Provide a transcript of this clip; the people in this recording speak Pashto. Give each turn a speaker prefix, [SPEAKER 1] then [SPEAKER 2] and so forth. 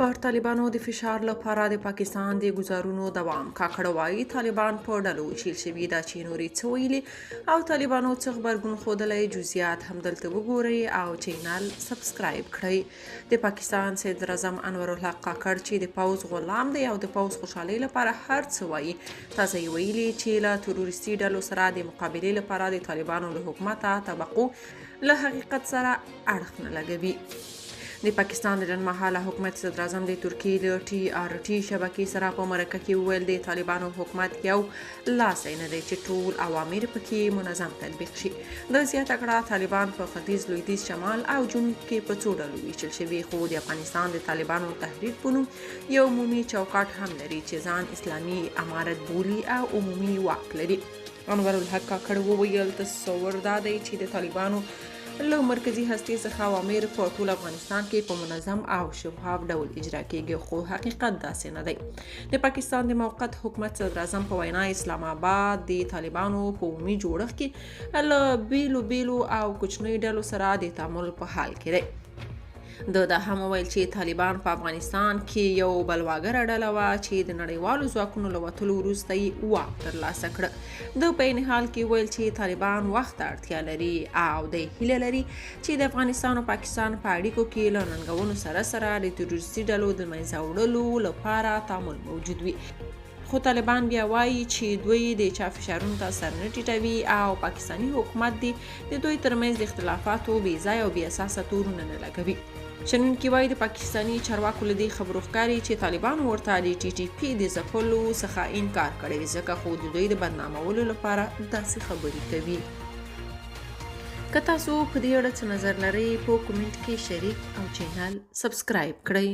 [SPEAKER 1] پر طالبانو د فشار لپاره د پاکستان د ګزارونو دوام. کاکړ وایي طالبان په ډلو ویشل شوي دا چې نورې څه ویلي او طالبانو څه غبرګون ښودلی. جزئیات همدلته وګورئ او چینل سبسکرایب کړئ. د پاکستان صدر اعظم انورالحق کاکړ چې د پوځ غلام دی او د پوځ خوشحالۍ لپاره هر څه وایي، تازه یې ویلي چې له تروریستي ډلو سره د مقابلې لپاره د طالبانو له حکومته طبقو له حقیقت سره اړخ نه لګوي. د پاکستان د لنډمهاله حکومت صدر اعظم د ترکیې د TRT شبکې سره په مرکه کې وویل د طالبانو حکومت یو لاسی نه دی چې ټول اوامر پکې منظم تطبیق شي. د زیاته کړه طالبان په ختیځ، لویدیځ، شمال او جنوب کې په څو ډلو ویشل شوي، خو د افغانستان د طالبانو تحریک په نوم یو عمومي چوکاټ هم لري چې ځان اسلامي امارت بولي او عمومي واک لري. انورالحق کاکړ وویل تصور دا دی چې د طالبانو له مرکزي هستې څخه اوامر په ټول افغانستان کې په منظم او شفاف ډول اجرا کیږي، خو حقیقت داسې نه دی. د پاکستان د موقت حکومت صدر اعظم په وینا اسلام آباد د طالبانو په عمومي جوړښت کې له بیلو او کوچنیو ډلو سره د تعامل په حال کې دی. دا هم ویل چې طالبان په افغانستان کې یو بلواګره ډله وه چې د نړیوالو ځواکونو له وتلو وروسته یې واک ترلاسه کړه. د په عین حال کې ویل چې طالبان وخت ته اړتیا لري او د هیله لري چې د افغانستان او پاکستان په اړیکو کې له ننګونو سره د تروریستي ډلو د منځه وړلو لپاره تعامل موجود وي. خو طالبان بیا وایي چې دوی د چا فشارونو ته سر نه ټیټوي او پاکستاني حکومت د دوی ترمنځ د اختلافاتو بې ځایه او بې اساسه تورونه نه لګوي. شنونکي وایي د پاکستاني چارواکو له دې خبرو ښکاري چې طالبان ورته د TTP د ځپلو څخه انکار کړی، ځکه خو د دوی د بدنامولو لپاره داسې خبرې کوي. که تاسو په دې اړه څه نظر لرئ په کومنټ کې شریک او چینل سبسکرایب کړئ.